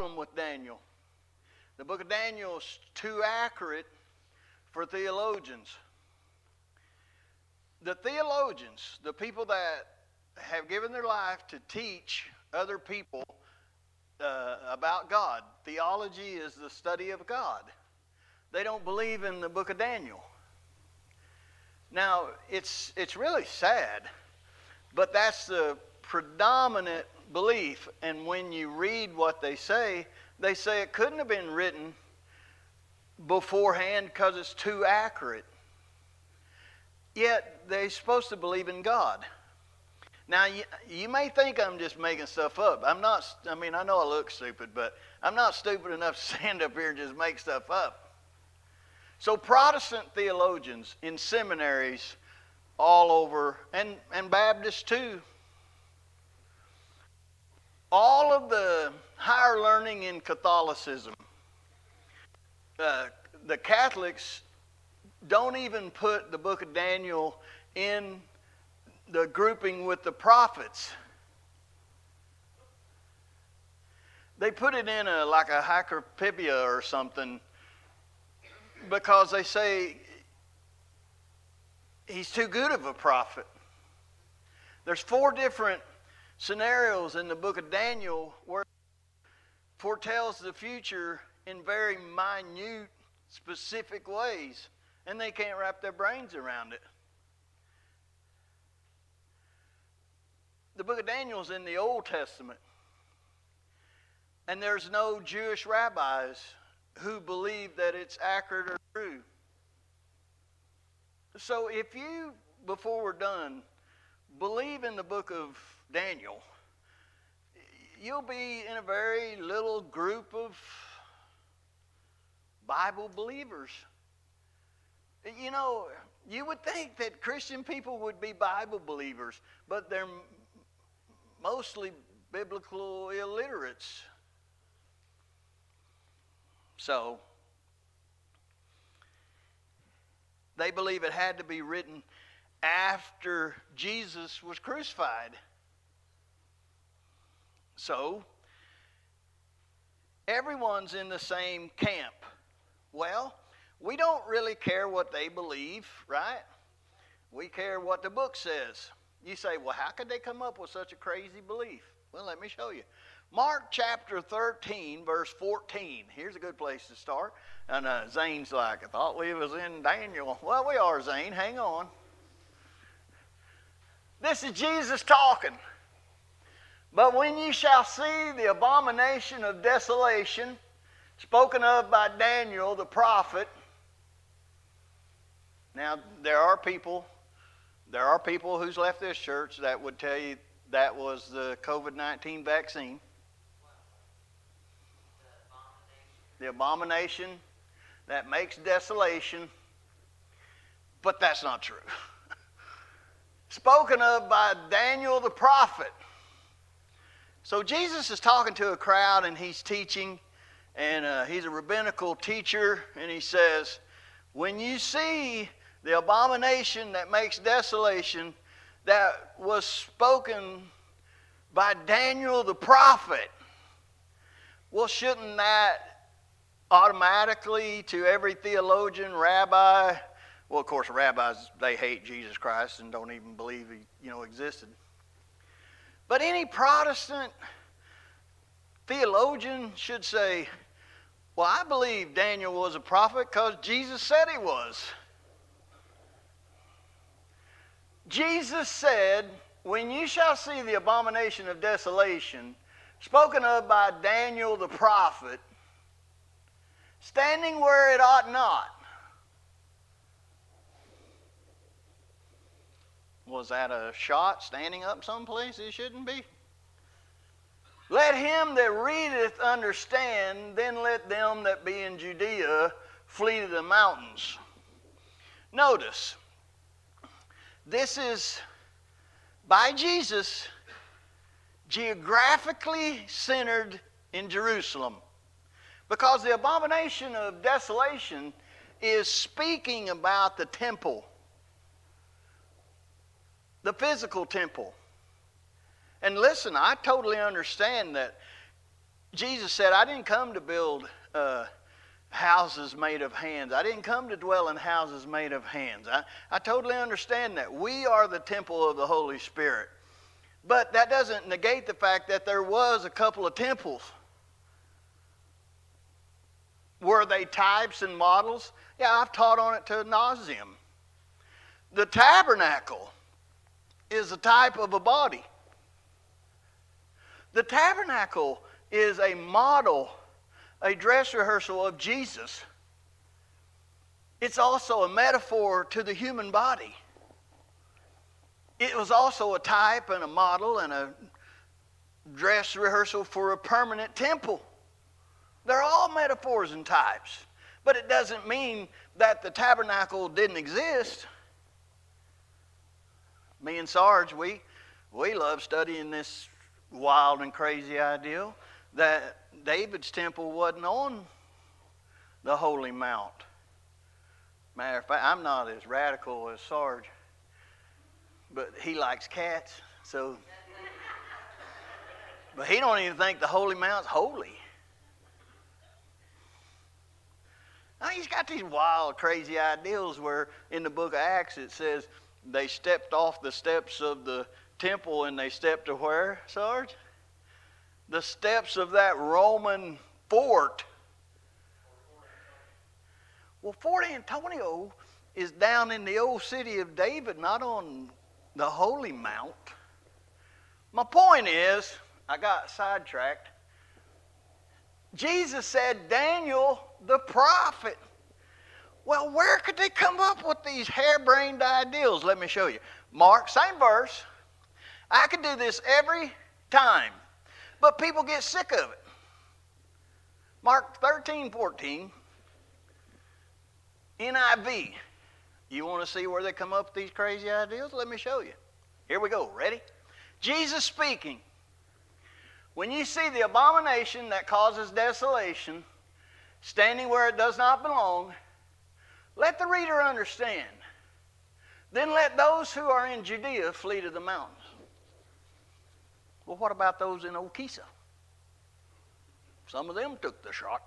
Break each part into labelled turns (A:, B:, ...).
A: problem with Daniel. The book of Daniel is too accurate for theologians. The theologians, the people that have given their life to teach other people about God. Theology is the study of God. They don't believe in the book of Daniel. Now, it's really sad, but that's the predominant belief. And when you read what they say it couldn't have been written beforehand because it's too accurate. Yet they're supposed to believe in God. Now, you may think I'm just making stuff up. I'm not. I mean, I know I look stupid, but I'm not stupid enough to stand up here and just make stuff up. So Protestant theologians in seminaries all over, and Baptists too, all of the higher learning in Catholicism, the Catholics don't even put the book of Daniel in the grouping with the prophets. They put it in like a hyperpipia or something because they say he's too good of a prophet. There's 4 different scenarios in the book of Daniel where it foretells the future in very minute, specific ways, and they can't wrap their brains around it. The book of Daniel is in the Old Testament, and there's no Jewish rabbis who believe that it's accurate or true. So if you, before we're done, believe in the book of Daniel, you'll be in a very little group of Bible believers. You know, you would think that Christian people would be Bible believers, but they're mostly biblical illiterates. So, they believe it had to be written after Jesus was crucified. So, everyone's in the same camp. Well, we don't really care what they believe, right? We care what the book says. You say, well, how could they come up with such a crazy belief? Well, let me show you. Mark chapter 13, verse 14. Here's a good place to start. And Zane's like, I thought we was in Daniel. Well, we are, Zane. Hang on. This is Jesus talking. But when ye shall see the abomination of desolation, spoken of by Daniel the prophet. Now, there are people who's left this church that would tell you that was the COVID-19 vaccine. The abomination that makes desolation. But that's not true. Spoken of by Daniel the prophet. So Jesus is talking to a crowd and he's teaching. And he's a rabbinical teacher. And he says, when you see the abomination that makes desolation that was spoken by Daniel the prophet, well, shouldn't that automatically to every theologian, rabbi, well, of course, rabbis, they hate Jesus Christ and don't even believe he, existed. But any Protestant theologian should say, well, I believe Daniel was a prophet because Jesus said he was. Jesus said, when you shall see the abomination of desolation, spoken of by Daniel the prophet, standing where it ought not. Was that a shot standing up someplace it shouldn't be? Let him that readeth understand, then let them that be in Judea flee to the mountains. Notice, this is by Jesus geographically centered in Jerusalem. Because the abomination of desolation is speaking about the temple, the physical temple. And listen, I totally understand that Jesus said, I didn't come to build houses made of hands. I didn't come to dwell in houses made of hands. I totally understand that. We are the temple of the Holy Spirit. But that doesn't negate the fact that there was a couple of temples. Were they types and models? Yeah, I've taught on it to nauseam. The tabernacle is a type of a body. The tabernacle is a model, a dress rehearsal of Jesus. It's also a metaphor to the human body. It was also a type and a model and a dress rehearsal for a permanent temple. They're all metaphors and types. But it doesn't mean that the tabernacle didn't exist. Me and Sarge, we love studying this wild and crazy ideal that David's temple wasn't on the Holy Mount. Matter of fact, I'm not as radical as Sarge, but he likes cats, so. But he don't even think the Holy Mount's holy. Now, he's got these wild, crazy ideals where in the book of Acts it says they stepped off the steps of the temple and they stepped to where, Sarge? The steps of that Roman fort. Well, Fort Antonio is down in the old city of David, not on the Holy Mount. My point is, I got sidetracked. Jesus said, Daniel the prophet. Well, where could they come up with these harebrained ideals? Let me show you. Mark, same verse. I could do this every time, but people get sick of it. Mark 13:14, NIV. You want to see where they come up with these crazy ideals? Let me show you. Here we go. Ready? Jesus speaking. When you see the abomination that causes desolation, standing where it does not belong, let the reader understand. Then let those who are in Judea flee to the mountains. Well, what about those in Okisa? Some of them took the shot.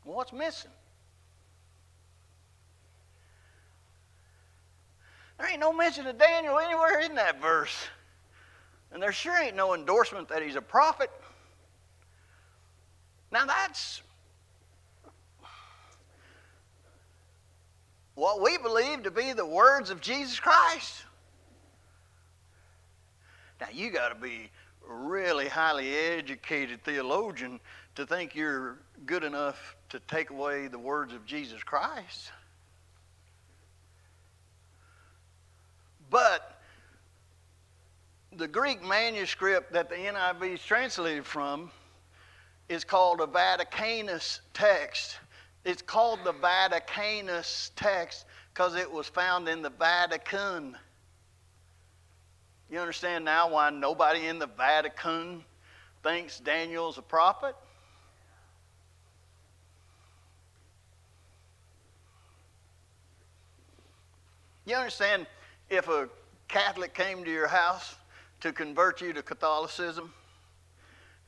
A: Well, what's missing? There ain't no mention of Daniel anywhere in that verse. And there sure ain't no endorsement that he's a prophet. Now that's what we believe to be the words of Jesus Christ. Now you got to be a really highly educated theologian to think you're good enough to take away the words of Jesus Christ. But the Greek manuscript that the NIV is translated from is called a Vaticanus text. It's called the Vaticanus text because it was found in the Vatican. You understand now why nobody in the Vatican thinks Daniel's a prophet? You understand if a Catholic came to your house to convert you to Catholicism,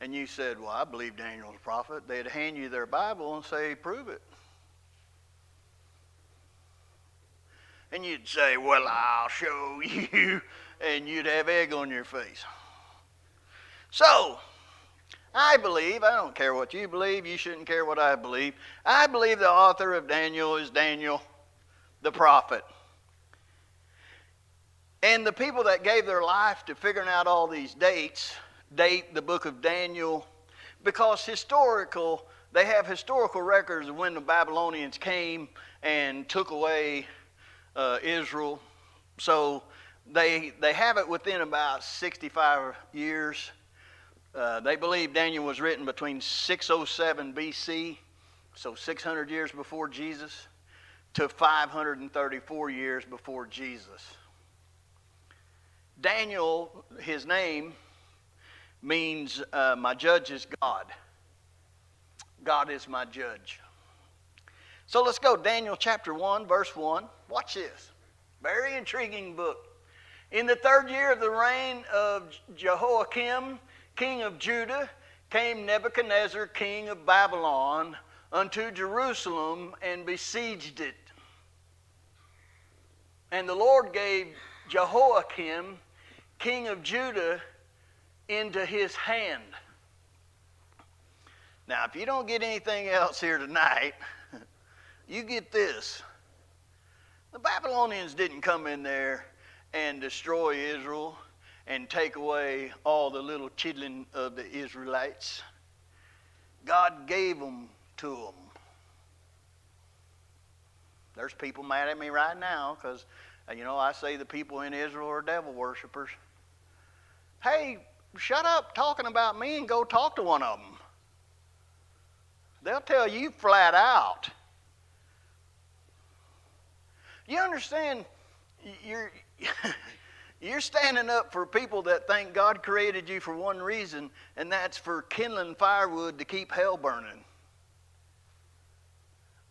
A: and you said, well, I believe Daniel's a prophet, they'd hand you their Bible and say, prove it. And you'd say, well, I'll show you, and you'd have egg on your face. So, I believe, I don't care what you believe, you shouldn't care what I believe the author of Daniel is Daniel the prophet. And the people that gave their life to figuring out all these dates date the book of Daniel because they have historical records of when the Babylonians came and took away Israel. So they have it within about 65 years. They believe Daniel was written between 607 BC, so 600 years before Jesus, to 534 years before Jesus. Daniel, his name, means my judge is God. God is my judge. So let's go. Daniel chapter 1, verse 1. Watch this. Very intriguing book. In the third year of the reign of Jehoiakim, king of Judah, came Nebuchadnezzar, king of Babylon, unto Jerusalem and besieged it. And the Lord gave Jehoiakim, king of Judah, into his hand. Now, if you don't get anything else here tonight, you get this. The Babylonians didn't come in there and destroy Israel and take away all the little children of the Israelites. God gave them to them. There's people mad at me right now because, I say the people in Israel are devil worshipers. Hey, shut up talking about me and go talk to one of them. They'll tell you flat out. You understand, you're standing up for people that think God created you for one reason, and that's for kindling firewood to keep hell burning.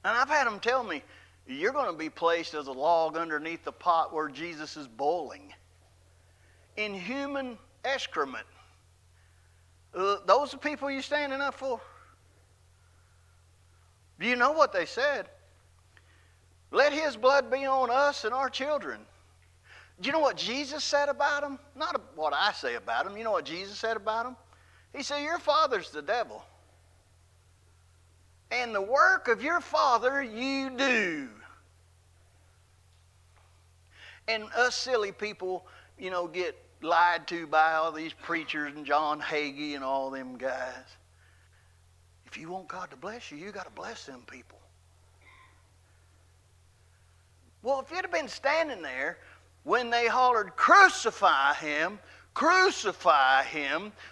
A: And I've had them tell me, you're going to be placed as a log underneath the pot where Jesus is boiling in human excrement. Those are people you're standing up for? Do you know what they said? Let his blood be on us and our children. Do you know what Jesus said about them? Not what I say about them. You know what Jesus said about them? He said, your father's the devil. And the work of your father you do. And us silly people, get lied to by all these preachers and John Hagee and all them guys. If you want God to bless you, you got to bless them people. Well, if you'd have been standing there when they hollered, crucify him,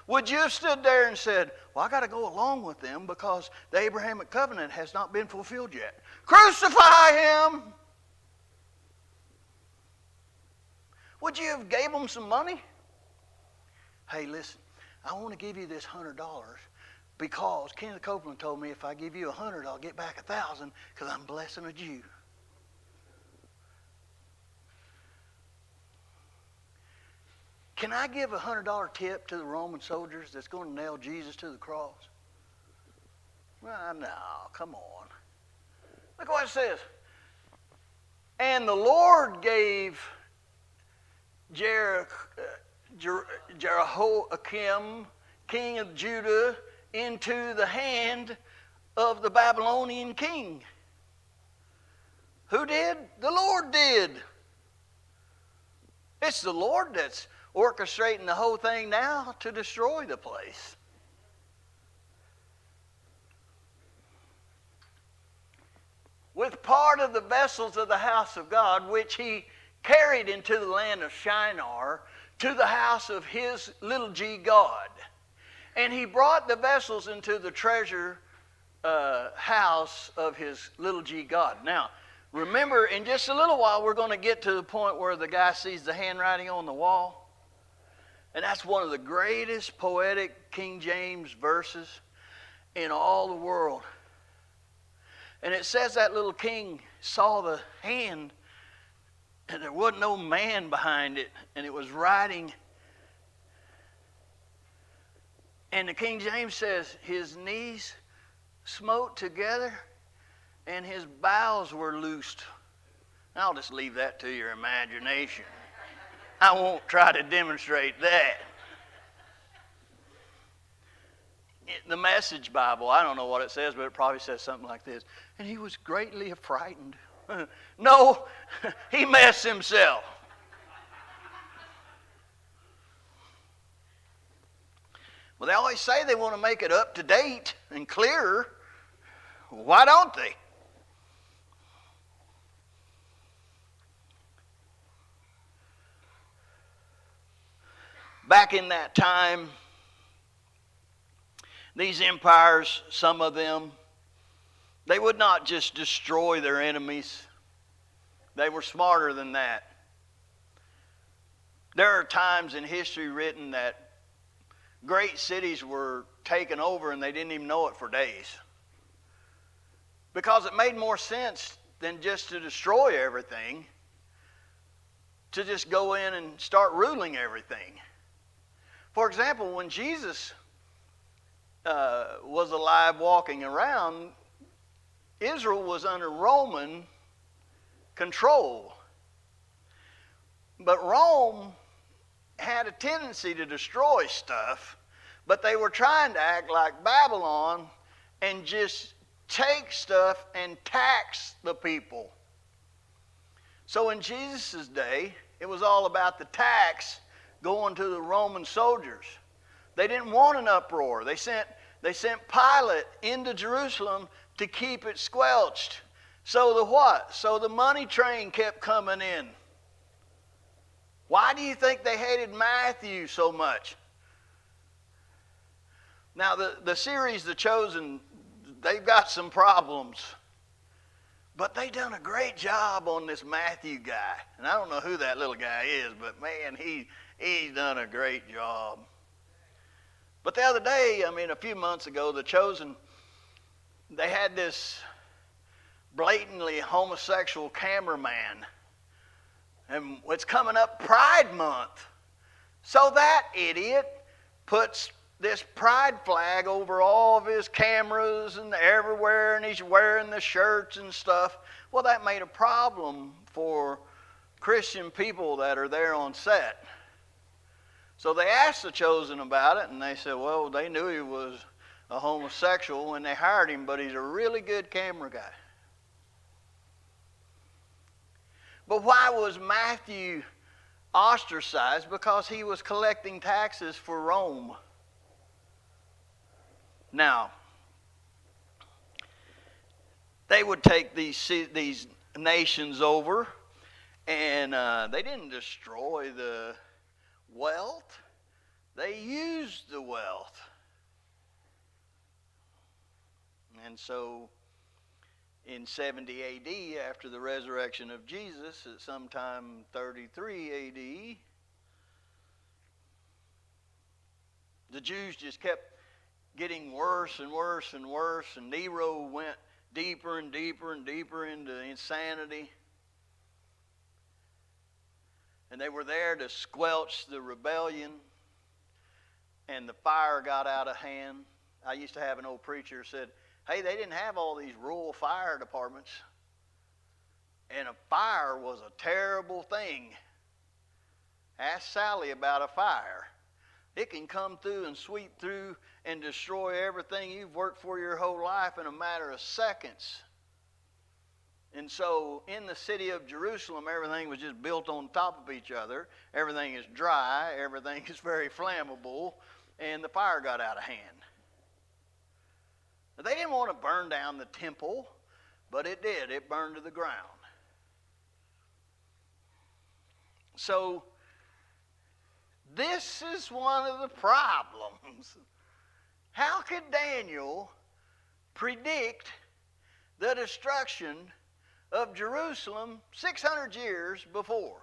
A: would you have stood there and said, well, I got to go along with them because the Abrahamic covenant has not been fulfilled yet. Crucify him! Would you have gave them some money? Hey, listen, I want to give you this $100 because Kenneth Copeland told me if I give you $100, I'll get back 1,000 because I'm blessing a Jew. Can I give a $100 tip to the Roman soldiers that's going to nail Jesus to the cross? Well, no, come on. Look what it says. And the Lord gave Jehoiakim, king of Judah, into the hand of the Babylonian king. Who did? The Lord did. It's the Lord that's orchestrating the whole thing now to destroy the place. With part of the vessels of the house of God, which he carried into the land of Shinar, to the house of his little g God. And he brought the vessels into the treasure house of his little g God. Now, remember, in just a little while, we're going to get to the point where the guy sees the handwriting on the wall. And that's one of the greatest poetic King James verses in all the world. And it says that little king saw the hand, and there wasn't no man behind it, and it was writing. And the King James says, his knees smote together, and his bowels were loosed. I'll just leave that to your imagination. I won't try to demonstrate that. The Message Bible, I don't know what it says, but it probably says something like this. And he was greatly frightened. No, he messed himself. Well, they always say they want to make it up to date and clearer. Why don't they? Back in that time, these empires, some of them, they would not just destroy their enemies. They were smarter than that. There are times in history written that great cities were taken over and they didn't even know it for days. Because it made more sense than just to destroy everything, to just go in and start ruling everything. For example, when Jesus was alive walking around, Israel was under Roman control. But Rome had a tendency to destroy stuff, but they were trying to act like Babylon and just take stuff and tax the people. So in Jesus' day, it was all about the tax going to the Roman soldiers. They didn't want an uproar. They sent Pilate into Jerusalem to keep it squelched. So the what? So the money train kept coming in. Why do you think they hated Matthew so much? Now the series The Chosen, they've got some problems. But they done a great job on this Matthew guy. And I don't know who that little guy is, but man, he's done a great job. But the other day, a few months ago, The Chosen, they had this blatantly homosexual cameraman. And it's coming up Pride Month. So that idiot puts this pride flag over all of his cameras and everywhere, and he's wearing the shirts and stuff. Well, that made a problem for Christian people that are there on set. So they asked The Chosen about it, and they said, well, they knew he was a homosexual when they hired him, but he's a really good camera guy. But why was Matthew ostracized? Because he was collecting taxes for Rome. Now, they would take these nations over, and they didn't destroy the wealth. They used the wealth. And so in 70 A.D., after the resurrection of Jesus, at sometime 33 A.D., the Jews just kept getting worse and worse and worse, and Nero went deeper and deeper and deeper into insanity. And they were there to squelch the rebellion, and the fire got out of hand. I used to have an old preacher who said, hey, they didn't have all these rural fire departments, and a fire was a terrible thing. Ask Sally about a fire. It can come through and sweep through and destroy everything you've worked for your whole life in a matter of seconds. And so in the city of Jerusalem, everything was just built on top of each other. Everything is dry. Everything is very flammable. And the fire got out of hand. Now, they didn't want to burn down the temple, but it did. It burned to the ground. So this is one of the problems. How could Daniel predict the destruction of Jerusalem 600 years before?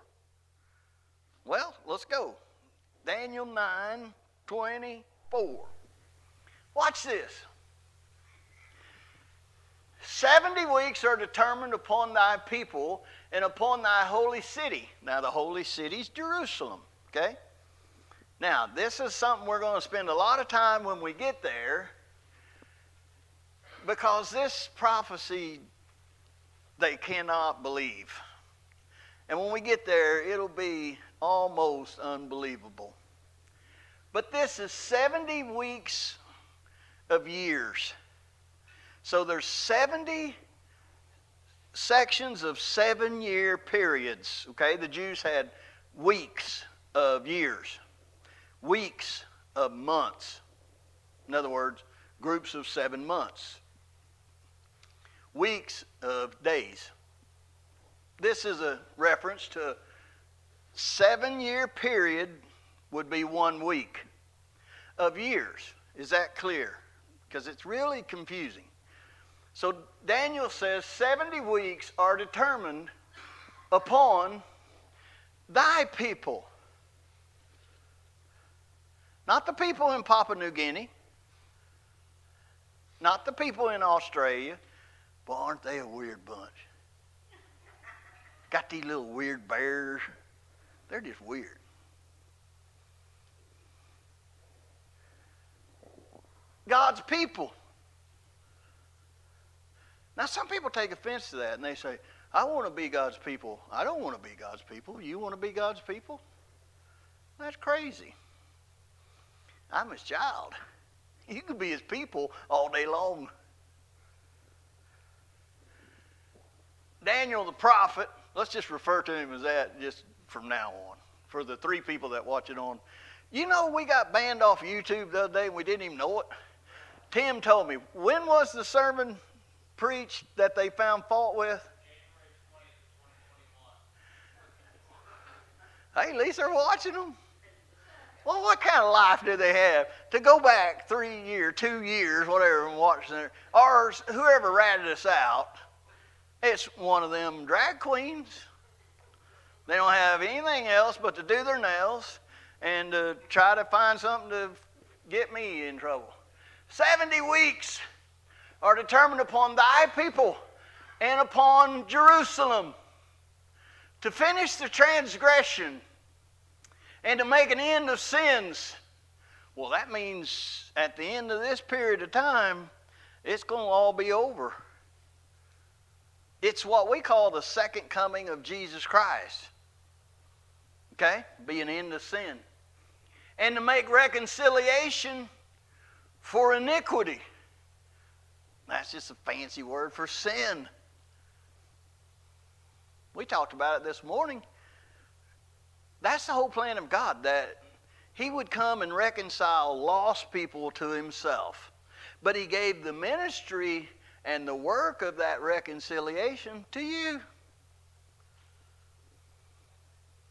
A: Well, let's go. Daniel 9:24. Watch this. 70 weeks are determined upon thy people and upon thy holy city. Now, the holy city is Jerusalem, okay? Now, this is something we're going to spend a lot of time when we get there, because this prophecy they cannot believe. And when we get there, it'll be almost unbelievable. But this is 70 weeks of years. So there's 70 sections of 7-year periods, okay? The Jews had weeks of years. Weeks of months. In other words, groups of 7 months. Weeks of days. This is a reference to 7-year period would be 1 week of years. Is that clear? Because it's really confusing. So Daniel says 70 weeks are determined upon thy people. Not the people in Papua New Guinea. Not the people in Australia. But aren't they a weird bunch? Got these little weird bears. They're just weird. God's people. Now, some people take offense to that, and they say, I want to be God's people. I don't want to be God's people. You want to be God's people? That's crazy. I'm his child. You can be his people all day long. Daniel the prophet, let's just refer to him as that just from now on, for the 3 people that watch it on. You know, we got banned off YouTube the other day and we didn't even know it. Tim told me, when was the sermon preached that they found fault with? Hey, at least they're watching them. Well, what kind of life do they have to go back 3 years, 2 years, whatever, and watch their, or whoever ratted us out? It's one of them drag queens. They don't have anything else but to do their nails and to try to find something to get me in trouble. 70 weeks are determined upon thy people and upon Jerusalem to finish the transgression and to make an end of sins. Well, that means at the end of this period of time, it's going to all be over. It's what we call the second coming of Jesus Christ. Okay? Be an end of sin. And to make reconciliation for iniquity. That's just a fancy word for sin. We talked about it this morning. That's the whole plan of God, that he would come and reconcile lost people to himself. But he gave the ministry and the work of that reconciliation to you.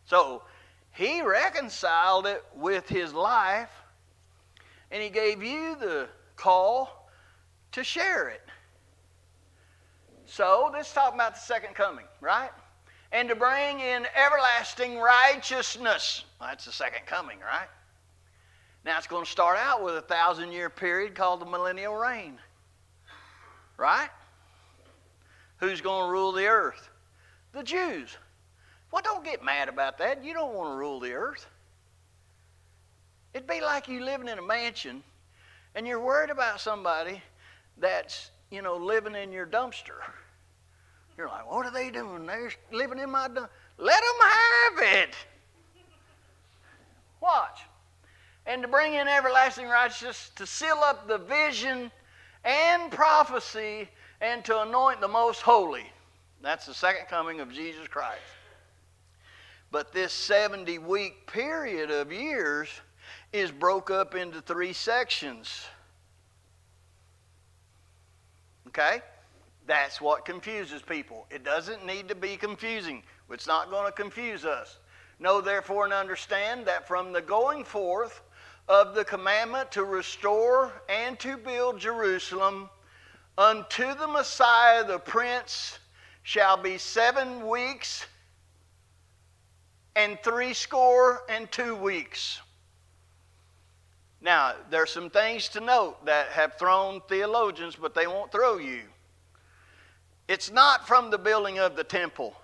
A: So he reconciled it with his life, and he gave you the call to share it. So let's talk about the second coming, right? And to bring in everlasting righteousness. That's the second coming, right? Now it's going to start out with a 1,000-year period called the millennial reign. Right? Who's going to rule the earth? The Jews. Well, don't get mad about that. You don't want to rule the earth. It'd be like you living in a mansion and you're worried about somebody that's, living in your dumpster. You're like, what are they doing? They're living in my dumpster. Let them have it. Watch. And to bring in everlasting righteousness, to seal up the vision and prophecy, and to anoint the most holy. That's the second coming of Jesus Christ. But this 70-week period of years is broke up into 3 sections. Okay? That's what confuses people. It doesn't need to be confusing. It's not going to confuse us. Know therefore and understand that from the going forth of the commandment to restore and to build Jerusalem unto the Messiah the Prince shall be 7 weeks and 62 weeks. Now, there's some things to note that have thrown theologians, but they won't throw you. It's not from the building of the temple.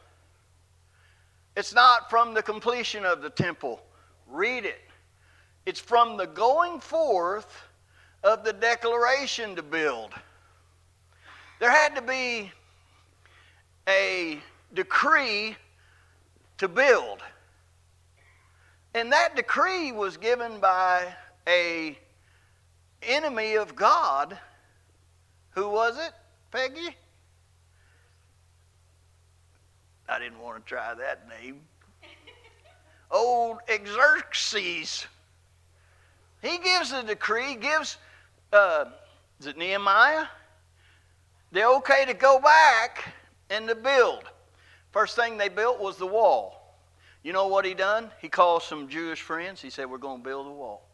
A: It's not from the completion of the temple. Read it. It's from the going forth of the declaration to build. There had to be a decree to build. And that decree was given by an enemy of God. Who was it, Peggy? I didn't want to try that name. Old Xerxes. He gives a decree, gives, is it Nehemiah? The okay to go back and to build. First thing they built was the wall. You know what he done? He called some Jewish friends. He said, we're going to build a wall.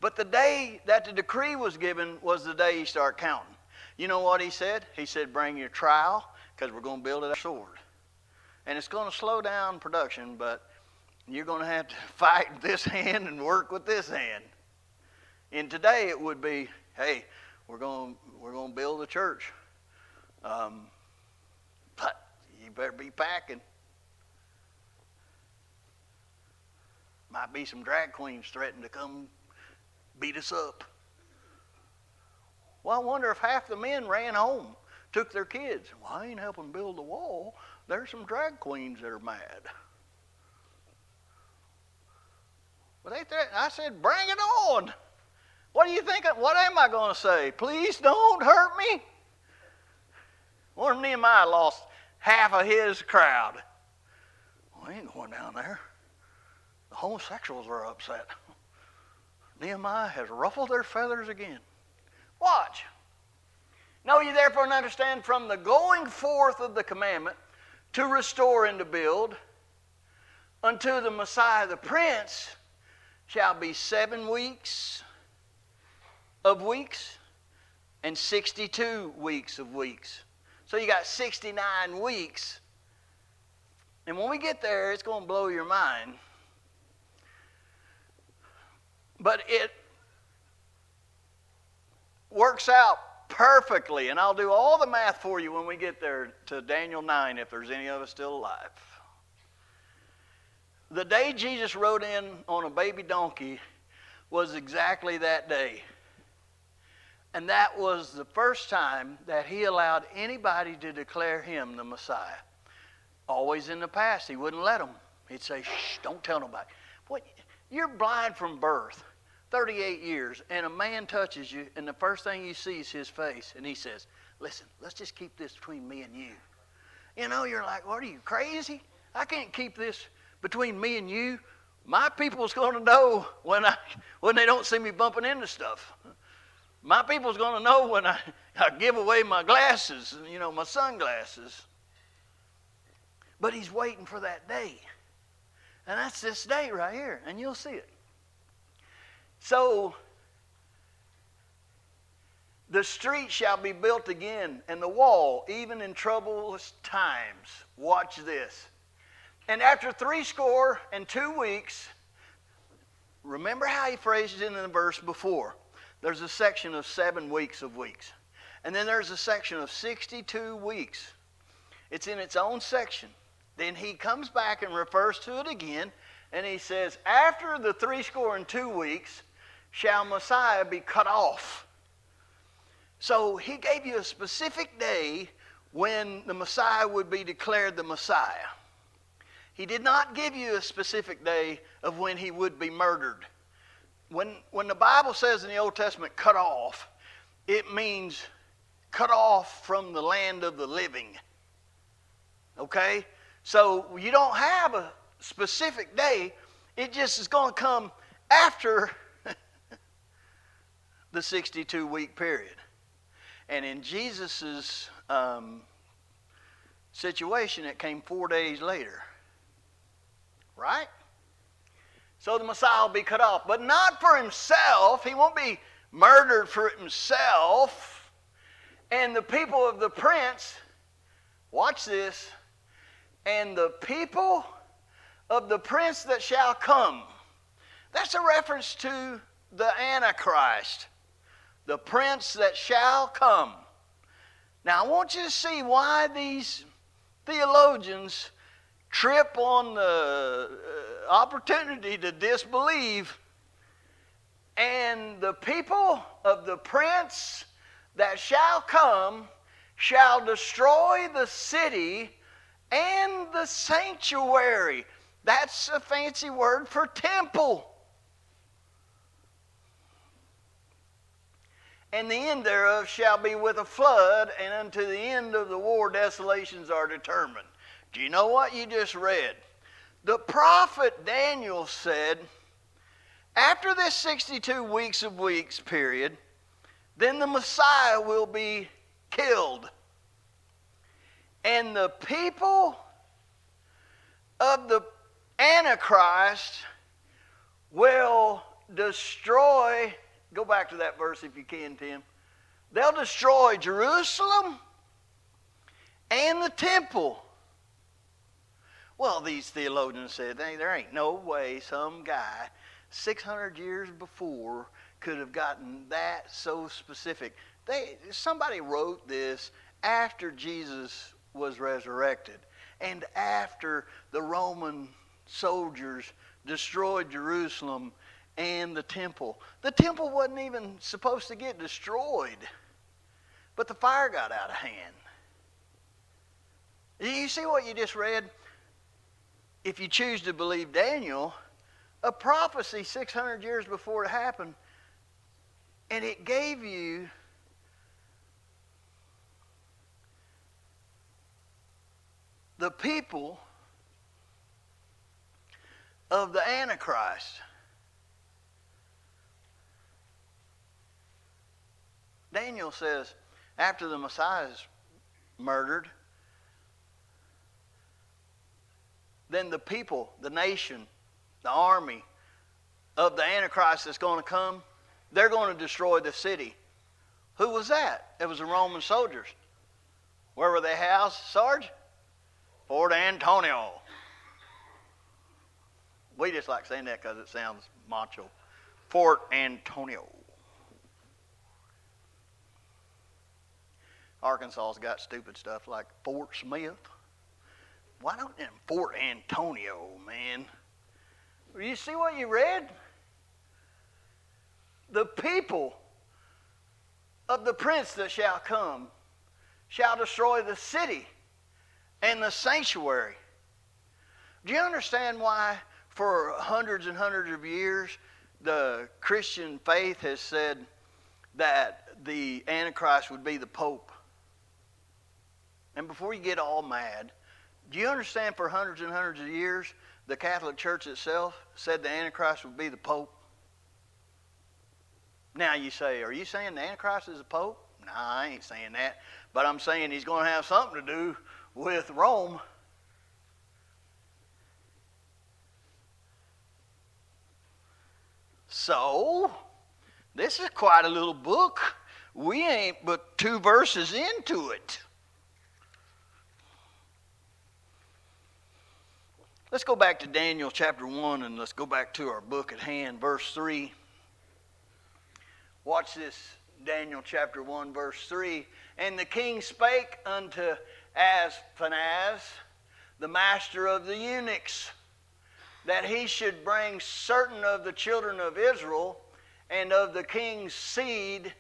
A: But the day that the decree was given was the day he started counting. You know what he said? He said, bring your trowel, because we're going to build it with a sword. And it's going to slow down production, but you're going to have to fight this hand and work with this hand. And today it would be, hey, we're going to build a church. But you better be packing. Might be some drag queens threatening to come beat us up. I wonder if half the men ran home, took their kids. Well, I ain't helping build the wall. There's some drag queens that are mad. But I said, bring it on. What do you think? What am I going to say? Please don't hurt me. One of Nehemiah lost half of his crowd. Well, I ain't going down there. The homosexuals are upset. Nehemiah has ruffled their feathers again. Watch. Know ye therefore and understand from the going forth of the commandment to restore and to build unto the Messiah the Prince shall be 7 weeks of weeks and 62 weeks of weeks. So you got 69 weeks. And when we get there, it's going to blow your mind. But it works out perfectly, and I'll do all the math for you when we get there to Daniel 9 if there's any of us still alive. The day Jesus rode in on a baby donkey was exactly that day. And that was the first time that he allowed anybody to declare him the Messiah. Always in the past, he wouldn't let them. He'd say, shh, don't tell nobody. What? You're blind from birth, 38 years, and a man touches you, and the first thing you see is his face, and he says, listen, let's just keep this between me and you. You know, you're like, what, are you crazy? I can't keep this between me and you. My people's going to know when they don't see me bumping into stuff. My people's going to know when I give away my glasses, you know, my sunglasses. But he's waiting for that day. And that's this day right here, and you'll see it. So, the street shall be built again, and the wall, even in troublous times. Watch this. And after 62 weeks, remember how he phrased it in the verse before. There's a section of 7 weeks of weeks. And then there's a section of 62 weeks. It's in its own section. Then he comes back and refers to it again, and he says, after the 62 weeks shall Messiah be cut off. So he gave you a specific day when the Messiah would be declared the Messiah. He did not give you a specific day of when he would be murdered. When the Bible says in the Old Testament cut off, it means cut off from the land of the living. Okay? So you don't have a specific day. It just is going to come after the 62-week period. And in Jesus' situation, it came 4 days later. Right? So the Messiah will be cut off, but not for himself. He won't be murdered for himself. And the people of the prince, watch this, and the people of the prince that shall come. That's a reference to the Antichrist, the prince that shall come. Now I want you to see why these theologians trip on the opportunity to disbelieve. And the people of the prince that shall come shall destroy the city and the sanctuary. That's a fancy word for temple. And the end thereof shall be with a flood, and unto the end of the war desolations are determined. Do you know what you just read? The prophet Daniel said, after this 62 weeks of weeks period, then the Messiah will be killed. And the people of the Antichrist will destroy, go back to that verse if you can, Tim. They'll destroy Jerusalem and the temple. Well, these theologians said, there ain't no way some guy 600 years before could have gotten that so specific. Somebody wrote this after Jesus was resurrected and after the Roman soldiers destroyed Jerusalem and the temple. The temple wasn't even supposed to get destroyed. But the fire got out of hand. You see what you just read? If you choose to believe Daniel, a prophecy 600 years before it happened, and it gave you the people of the Antichrist. Daniel says, after the Messiah is murdered, then the people, the nation, the army of the Antichrist that's going to come, they're going to destroy the city. Who was that? It was the Roman soldiers. Where were they housed, Sarge? Fort Antonio. We just like saying that because it sounds macho. Fort Antonio. Arkansas's got stupid stuff like Fort Smith. Why don't them Fort Antonio, man? You see what you read? The people of the prince that shall come shall destroy the city and the sanctuary. Do you understand why for hundreds and hundreds of years the Christian faith has said that the Antichrist would be the Pope? And before you get all mad, do you understand for hundreds and hundreds of years the Catholic Church itself said the Antichrist would be the Pope? Now you say, are you saying the Antichrist is the Pope? No, I ain't saying that. But I'm saying he's going to have something to do with Rome. So, this is quite a little book. We ain't but 2 verses into it. Let's go back to Daniel chapter 1 and let's go back to our book at hand, verse 3. Watch this, Daniel chapter 1, verse 3. And the king spake unto Ashpenaz, the master of the eunuchs, that he should bring certain of the children of Israel and of the king's seed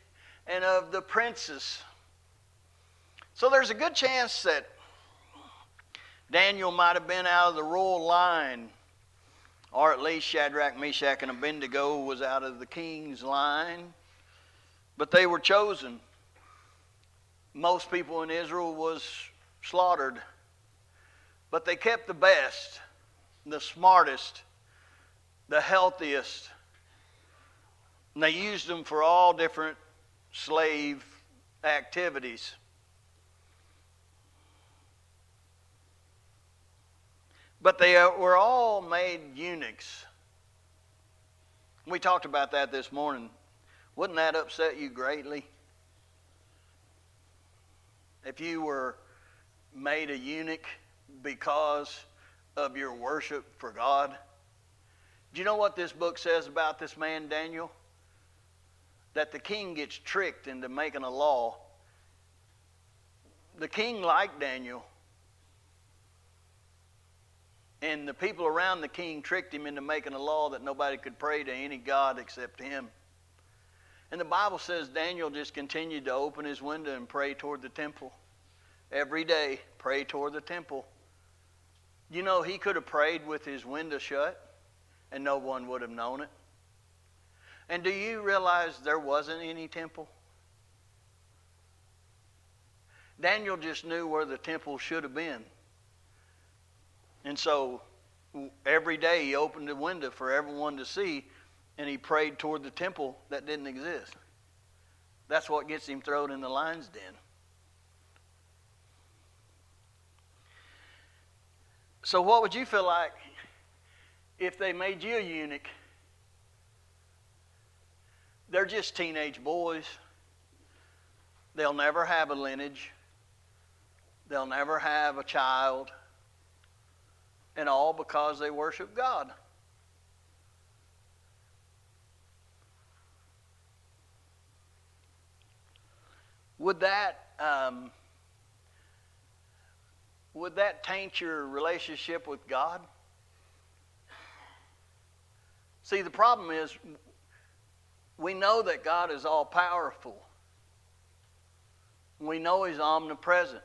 A: and of the princes. So there's a good chance that Daniel might have been out of the royal line, or at least Shadrach, Meshach, and Abednego was out of the king's line. But they were chosen. Most people in Israel was slaughtered. But they kept the best, the smartest, the healthiest. And they used them for all different slave activities. But they were all made eunuchs. We talked about that this morning. Wouldn't that upset you greatly? If you were made a eunuch because of your worship for God? Do you know what this book says about this man Daniel? That the king gets tricked into making a law. The king liked Daniel. And the people around the king tricked him into making a law that nobody could pray to any god except him. And the Bible says Daniel just continued to open his window and pray toward the temple. Every day, pray toward the temple. You know, he could have prayed with his window shut and no one would have known it. And do you realize there wasn't any temple? Daniel just knew where the temple should have been. And so every day he opened the window for everyone to see, and he prayed toward the temple that didn't exist. That's what gets him thrown in the lion's den. So what would you feel like if they made you a eunuch? They're just teenage boys. They'll never have a lineage. They'll never have a child. And all because they worship God. Would that taint your relationship with God? See, the problem is we know that God is all powerful. we know He's omnipresent.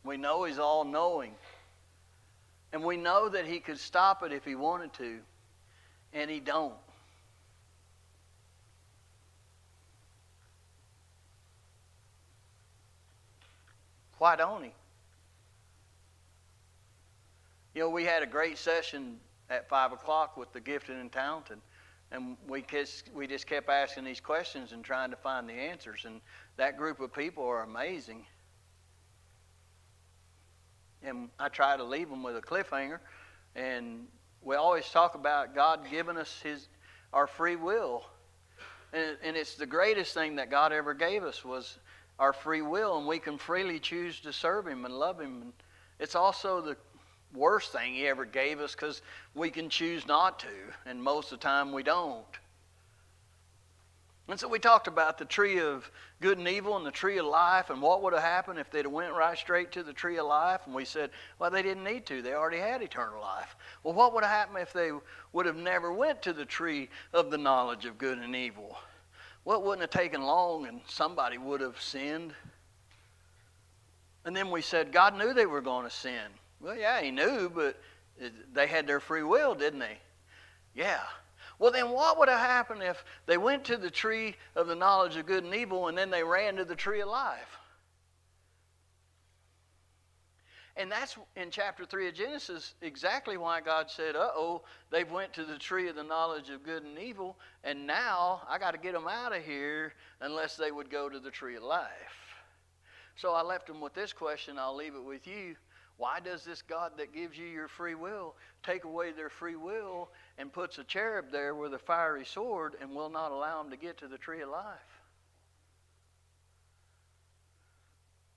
A: We know He's all-knowing. And we know that He could stop it if He wanted to, and He don't. Why don't He? You know, we had a great session at 5 o'clock with the gifted and talented, and we just kept asking these questions and trying to find the answers. And that group of people are amazing. And I try to leave them with a cliffhanger. And we always talk about God giving us our free will. And it's the greatest thing that God ever gave us was our free will. And we can freely choose to serve Him and love Him. And it's also the worst thing He ever gave us because we can choose not to. And most of the time we don't. And so we talked about the tree of good and evil and the tree of life and what would have happened if they'd have went right straight to the tree of life. And we said, well, they didn't need to. They already had eternal life. Well, what would have happened if they would have never went to the tree of the knowledge of good and evil? Well, it wouldn't have taken long and somebody would have sinned. And then we said, God knew they were going to sin. Well, yeah, He knew, but they had their free will, didn't they? Yeah. Well, then what would have happened if they went to the tree of the knowledge of good and evil and then they ran to the tree of life? And that's in chapter 3 of Genesis exactly why God said, they've went to the tree of the knowledge of good and evil, and now I got to get them out of here unless they would go to the tree of life. So I left them with this question. I'll leave it with you. Why does this God that gives you your free will take away their free will and puts a cherub there with a fiery sword and will not allow them to get to the tree of life?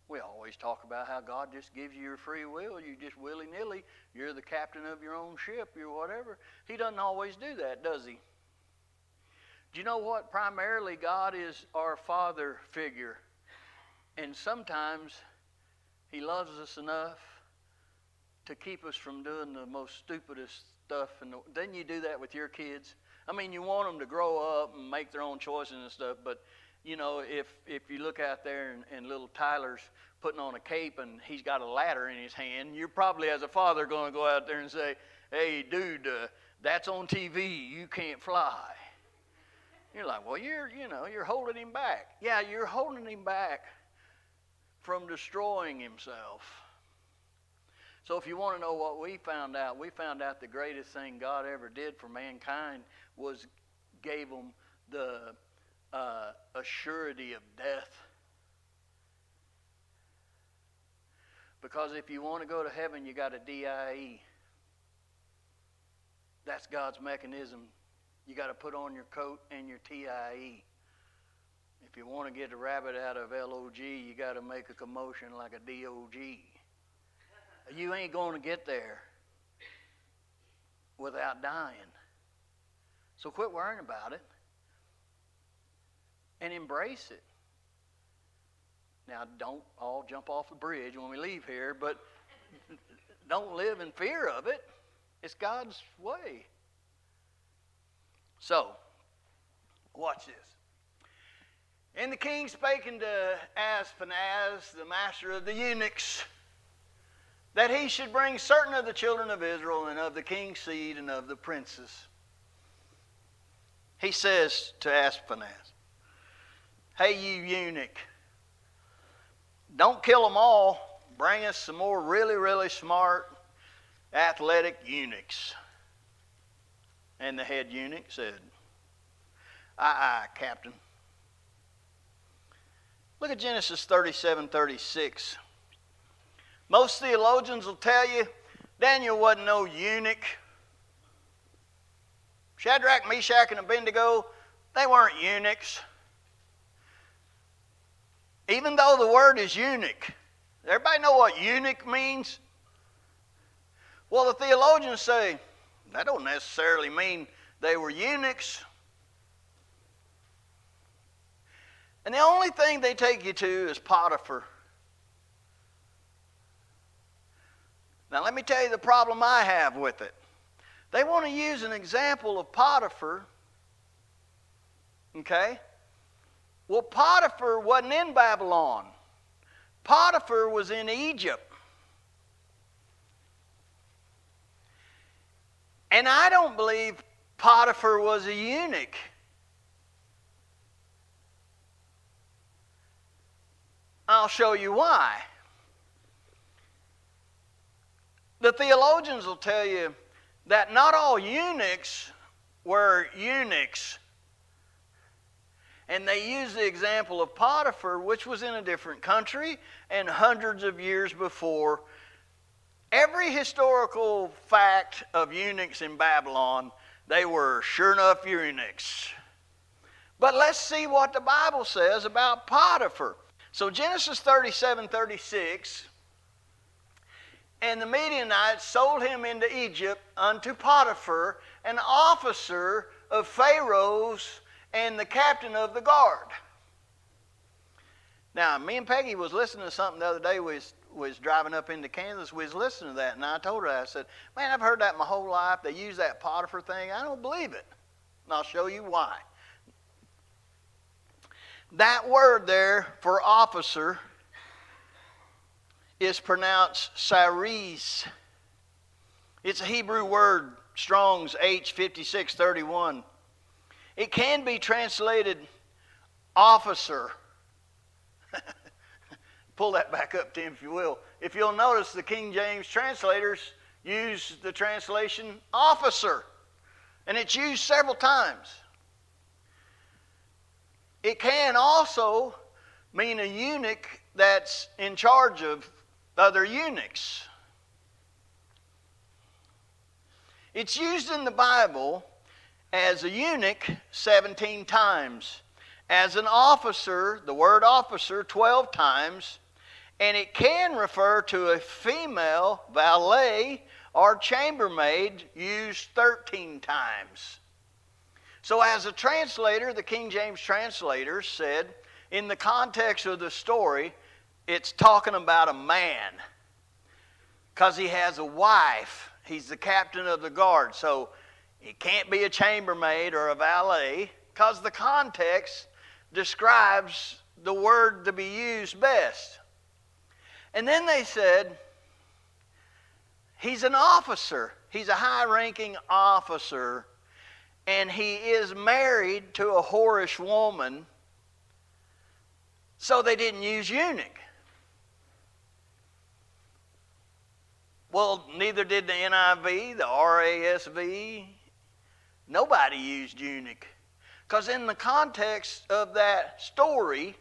A: We always talk about how God just gives you your free will. You just willy-nilly, you're the captain of your own ship, you're whatever. He doesn't always do that, does He? Do you know what? Primarily, God is our father figure. And sometimes He loves us enough to keep us from doing the most stupidest stuff. Didn't you do that with your kids? I mean, you want them to grow up and make their own choices and stuff, but you know, if you look out there and little Tyler's putting on a cape and he's got a ladder in his hand, you're probably as a father going to go out there and say, hey, dude, that's on TV. You can't fly. You're like, well, you're holding him back. Yeah, you're holding him back from destroying himself. So if you want to know what we found out the greatest thing God ever did for mankind was gave them the a surety of death. Because if you want to go to heaven, you got a DIE. That's God's mechanism. You got to put on your coat and your TIE. If you want to get a rabbit out of LOG, you got to make a commotion like a DOG. You ain't going to get there without dying. So quit worrying about it and embrace it. Now, don't all jump off the bridge when we leave here, but don't live in fear of it. It's God's way. So, watch this. And the king spake unto Ashpenaz, the master of the eunuchs, that he should bring certain of the children of Israel and of the king's seed and of the princes. He says to Ashpenaz, hey, you eunuch, don't kill them all. Bring us some more really, really smart, athletic eunuchs. And the head eunuch said, aye, Captain. Look at Genesis 37:36. Most theologians will tell you Daniel wasn't no eunuch. Shadrach, Meshach, and Abednego, they weren't eunuchs. Even though the word is eunuch. Everybody know what eunuch means? Well, the theologians say, that don't necessarily mean they were eunuchs. And the only thing they take you to is Potiphar. Now let me tell you the problem I have with it. They want to use an example of Potiphar. Okay? Well, Potiphar wasn't in Babylon. Potiphar was in Egypt. And I don't believe Potiphar was a eunuch. I'll show you why. The theologians will tell you that not all eunuchs were eunuchs. And they use the example of Potiphar, which was in a different country and hundreds of years before. Every historical fact of eunuchs in Babylon, they were sure enough eunuchs. But let's see what the Bible says about Potiphar. So Genesis 37:36, and the Midianites sold him into Egypt unto Potiphar, an officer of Pharaoh's and the captain of the guard. Now, me and Peggy was listening to something the other day. We was driving up into Kansas. We was listening to that, and I told her, I said, man, I've heard that my whole life. They use that Potiphar thing. I don't believe it. And I'll show you why. That word there for officer is pronounced saris. It's a Hebrew word, Strong's H5631. It can be translated officer. Pull that back up, Tim, if you will. If you'll notice, the King James translators use the translation officer, and it's used several times. It can also mean a eunuch that's in charge of other eunuchs. It's used in the Bible as a eunuch 17 times, as an officer, the word officer, 12 times, and it can refer to a female valet or chambermaid used 13 times. So as a translator, the King James translators said, in the context of the story, it's talking about a man, because he has a wife. He's the captain of the guard, so it can't be a chambermaid or a valet, because the context describes the word to be used best. And then they said, he's an officer. He's a high-ranking officer, and he is married to a whorish woman, so they didn't use eunuch. Well, neither did the NIV, the RASV. Nobody used eunuch. Because in the context of that story,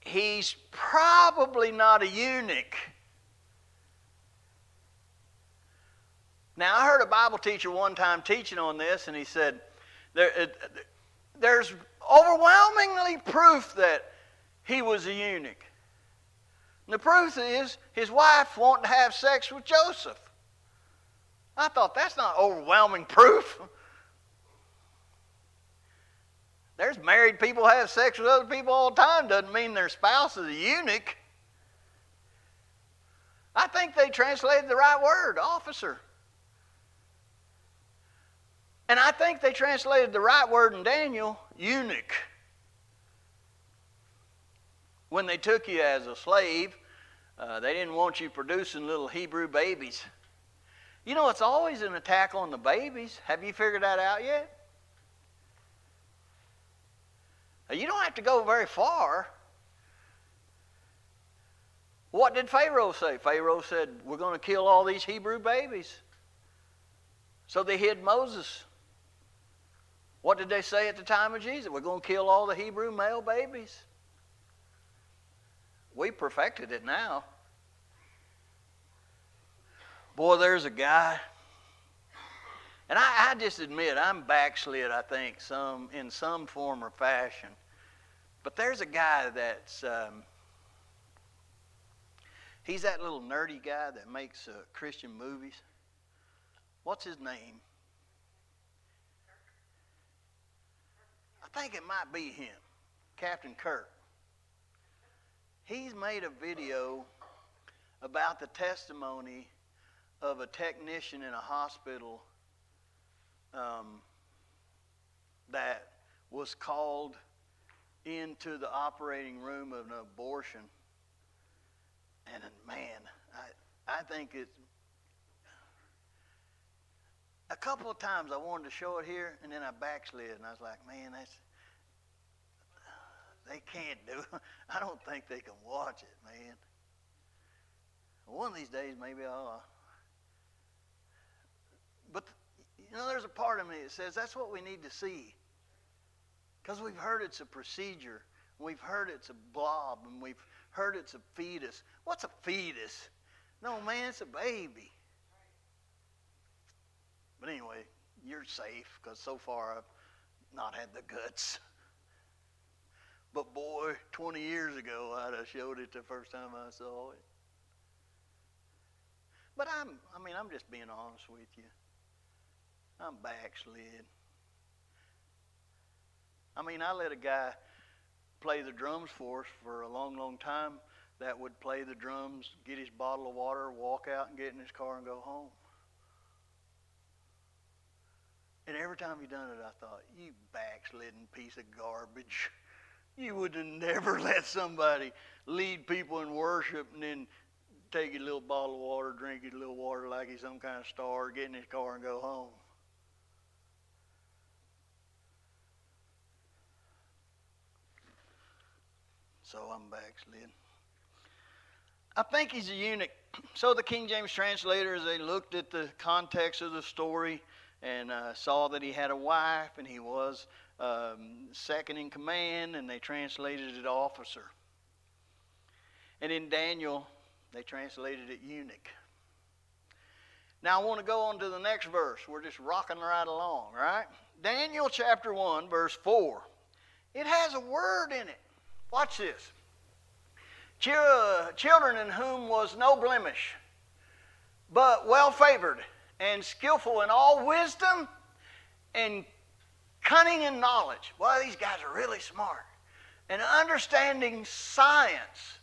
A: he's probably not a eunuch. Now, I heard a Bible teacher one time teaching on this, and he said, there's overwhelmingly proof that he was a eunuch. And the proof is his wife wanted to have sex with Joseph. I thought, that's not overwhelming proof. There's married people have sex with other people all the time. Doesn't mean their spouse is a eunuch. I think they translated the right word, officer. And I think they translated the right word in Daniel, eunuch. When they took you as a slave, they didn't want you producing little Hebrew babies. You know, it's always an attack on the babies. Have you figured that out yet? You don't have to go very far. What did Pharaoh say? Pharaoh said, we're going to kill all these Hebrew babies. So they hid Moses. What did they say at the time of Jesus? We're going to kill all the Hebrew male babies. We perfected it now. Boy, there's a guy. And I just admit, I'm backslid, I think, in some form or fashion. But there's a guy that's, he's that little nerdy guy that makes Christian movies. What's his name? I think it might be him, Captain Kirk. He's made a video about the testimony of a technician in a hospital that was called into the operating room of an abortion think it's a couple of times I wanted to show it here, and then I backslid, and I was like, man, they can't do it. I don't think they can watch it, man. One of these days, maybe I'll. But, there's a part of me that says that's what we need to see. Because we've heard it's a procedure. We've heard it's a blob, and we've heard it's a fetus. What's a fetus? No, man, it's a baby. But anyway, you're safe, because so far I've not had the guts. But boy, 20 years ago, I'd have showed it the first time I saw it. But I'm just being honest with you. I'm backslid. I let a guy play the drums for us for a long, long time that would play the drums, get his bottle of water, walk out and get in his car and go home. And every time he done it, I thought, you backslidden piece of garbage. You would have never let somebody lead people in worship and then take a little bottle of water, drink a little water like he's some kind of star, get in his car and go home. So I'm backslid. I think he's a eunuch. So the King James translators, they looked at the context of the story and saw that he had a wife and he was second in command, and they translated it officer. And in Daniel, they translated it eunuch. Now I want to go on to the next verse. We're just rocking right along, right? Daniel chapter 1, verse 4. It has a word in it. Watch this. Children in whom was no blemish, but well favored and skillful in all wisdom and cunning in knowledge. Well, these guys are really smart. And understanding science,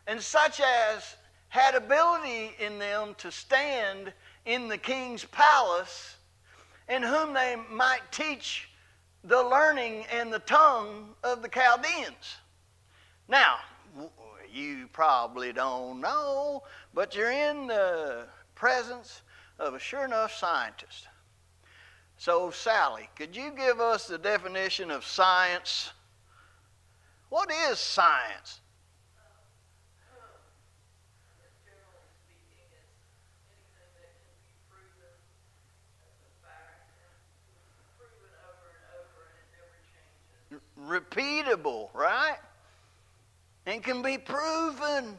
A: and such as had ability in them to stand in the king's palace, in whom they might teach the learning and the tongue of the Chaldeans. Now, you probably don't know, but you're in the presence of a sure enough scientist. So, Sally, could you give us the definition of science? What is science?
B: Generally speaking, it's anything that can be proven as a fact, and proven over and over, and it never changes.
A: Repeatable, right? And can be proven.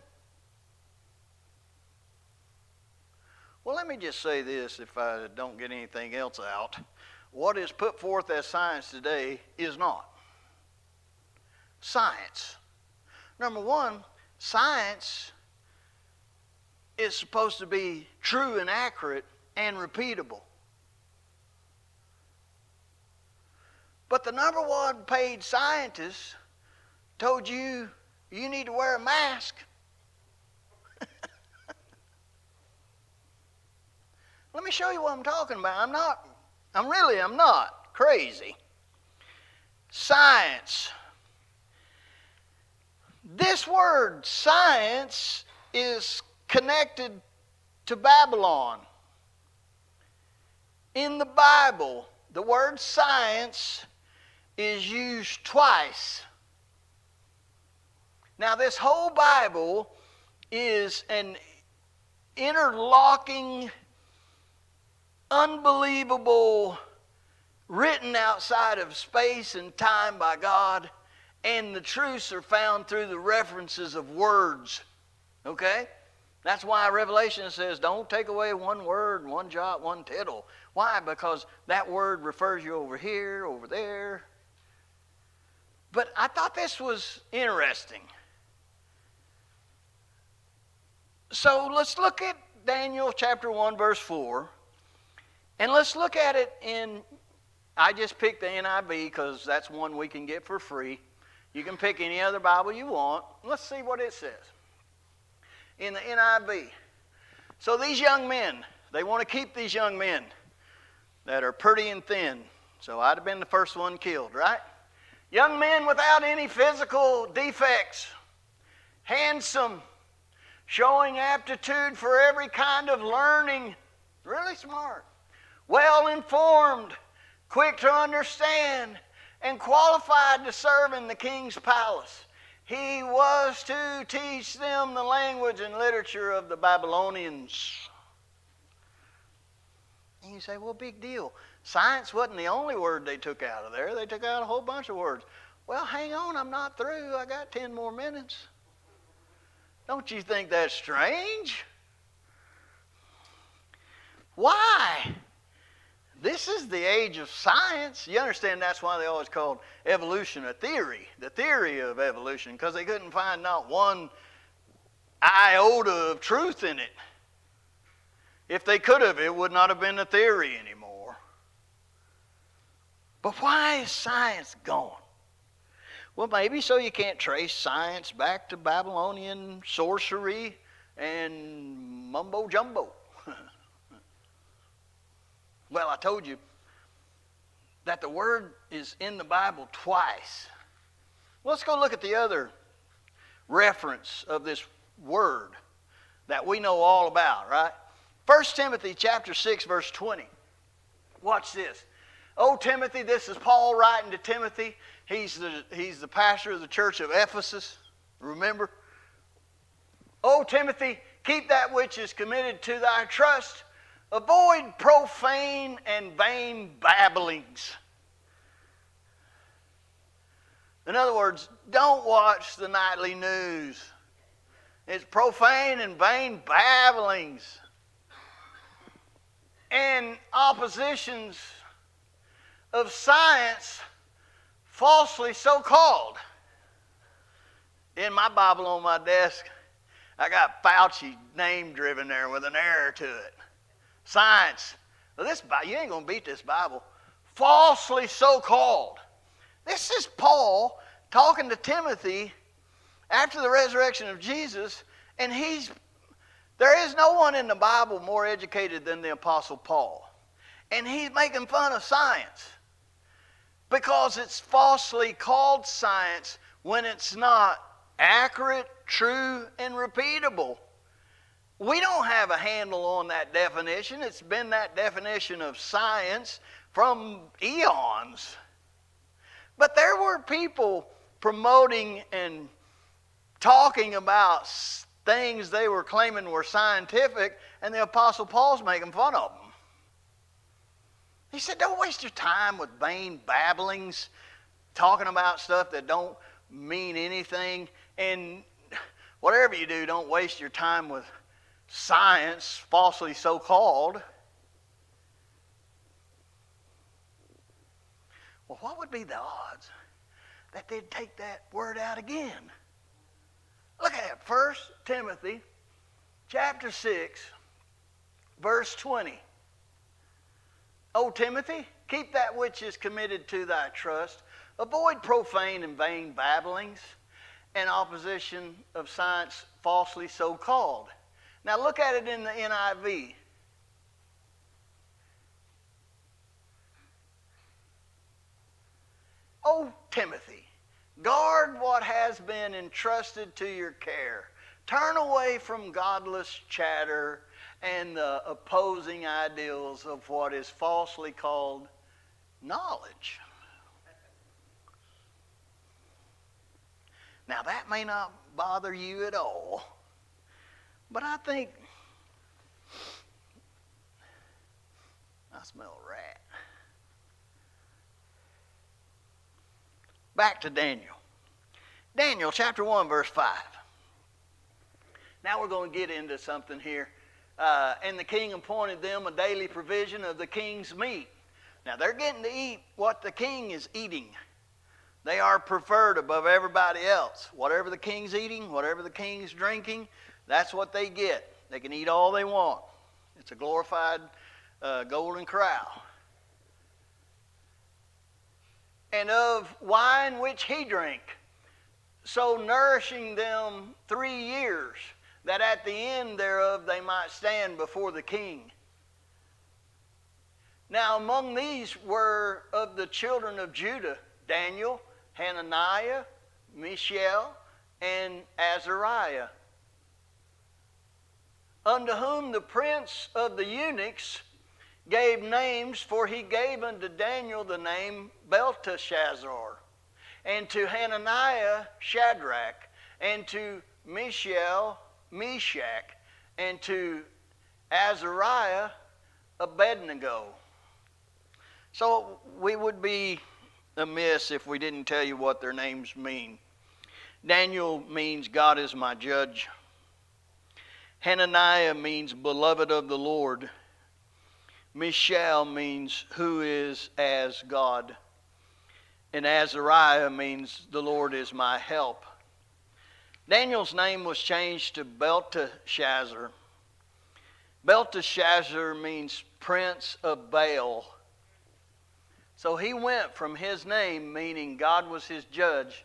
A: Well, let me just say this if I don't get anything else out. What is put forth as science today is not science. Number one, science is supposed to be true and accurate and repeatable. But the number one paid scientist told you need to wear a mask. Let me show you what I'm talking about. I'm not crazy. Science. This word science is connected to Babylon. In the Bible, the word science is used twice. Now, this whole Bible is an interlocking, unbelievable, written outside of space and time by God, and the truths are found through the references of words. Okay? That's why Revelation says, don't take away one word, one jot, one tittle. Why? Because that word refers you over here, over there. But I thought this was interesting. So let's look at Daniel chapter 1, verse 4. And let's look at it in, I just picked the NIV because that's one we can get for free. You can pick any other Bible you want. Let's see what it says in the NIV. So these young men, they want to keep these young men that are pretty and thin. So I'd have been the first one killed, right? Young men without any physical defects, handsome, showing aptitude for every kind of learning. Really smart. Well informed, quick to understand, and qualified to serve in the king's palace. He was to teach them the language and literature of the Babylonians. And you say, well, big deal. Science wasn't the only word they took out of there. They took out a whole bunch of words. Well, hang on, I'm not through. I got 10 more minutes. Don't you think that's strange? Why? This is the age of science. You understand that's why they always called evolution a theory, the theory of evolution, because they couldn't find not one iota of truth in it. If they could have, it would not have been a theory anymore. But why is science gone? Well, maybe so you can't trace science back to Babylonian sorcery and mumbo jumbo. Well, I told you that the word is in the Bible twice. Let's go look at the other reference of this word that we know all about, right? 1 Timothy chapter 6, verse 20. Watch this. Oh, Timothy, this is Paul writing to Timothy. He's the pastor of the church of Ephesus. Remember? Oh, Timothy, keep that which is committed to thy trust. Avoid profane and vain babblings. In other words, don't watch the nightly news. It's profane and vain babblings and oppositions of science, falsely so called. In my Bible on my desk, I got Fauci name driven there with an error to it. Science. Well, this Bible, you ain't going to beat this Bible. Falsely so called. This is Paul talking to Timothy after the resurrection of Jesus, and there is no one in the Bible more educated than the Apostle Paul. And he's making fun of science because it's falsely called science when it's not accurate, true, and repeatable. We don't have a handle on that definition. It's been that definition of science from eons. But there were people promoting and talking about things they were claiming were scientific, and the Apostle Paul's making fun of them. He said, don't waste your time with vain babblings, talking about stuff that don't mean anything. And whatever you do, don't waste your time with science, falsely so called. Well, what would be the odds that they'd take that word out again? Look at it. 1 Timothy chapter 6, verse 20. O Timothy, keep that which is committed to thy trust. Avoid profane and vain babblings and opposition of science falsely so called. Now look at it in the NIV. O Timothy, guard what has been entrusted to your care. Turn away from godless chatter and the opposing ideals of what is falsely called knowledge. Now that may not bother you at all, but I think I smell a rat. Back to Daniel. Daniel chapter 1 verse 5. Now we're going to get into something here. And the king appointed them a daily provision of the king's meat. Now they're getting to eat what the king is eating. They are preferred above everybody else. Whatever the king's eating, whatever the king's drinking, that's what they get. They can eat all they want. It's a glorified golden corral. And of wine which he drank, so nourishing them 3 years, that at the end thereof they might stand before the king. Now among these were of the children of Judah, Daniel, Hananiah, Mishael, and Azariah. unto whom the prince of the eunuchs gave names, for he gave unto Daniel the name Belteshazzar, and to Hananiah Shadrach, and to Mishael Meshach, and to Azariah Abednego. So we would be amiss if we didn't tell you what their names mean. Daniel means God is my judge. Hananiah means beloved of the Lord. Mishael means who is as God. And Azariah means the Lord is my help. Daniel's name was changed to Belteshazzar. Belteshazzar means prince of Baal. So he went from his name, meaning God was his judge,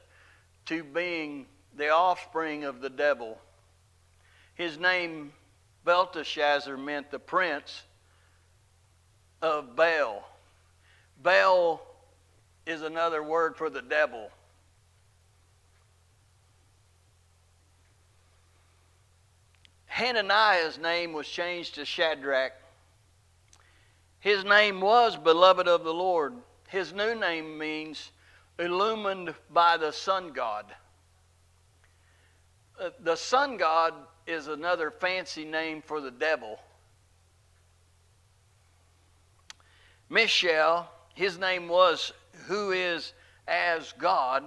A: to being the offspring of the devil. His name, Belteshazzar, meant the prince of Baal. Baal is another word for the devil. Hananiah's name was changed to Shadrach. His name was beloved of the Lord. His new name means illumined by the sun god. The sun god is another fancy name for the devil. Mishael, his name was who is as God.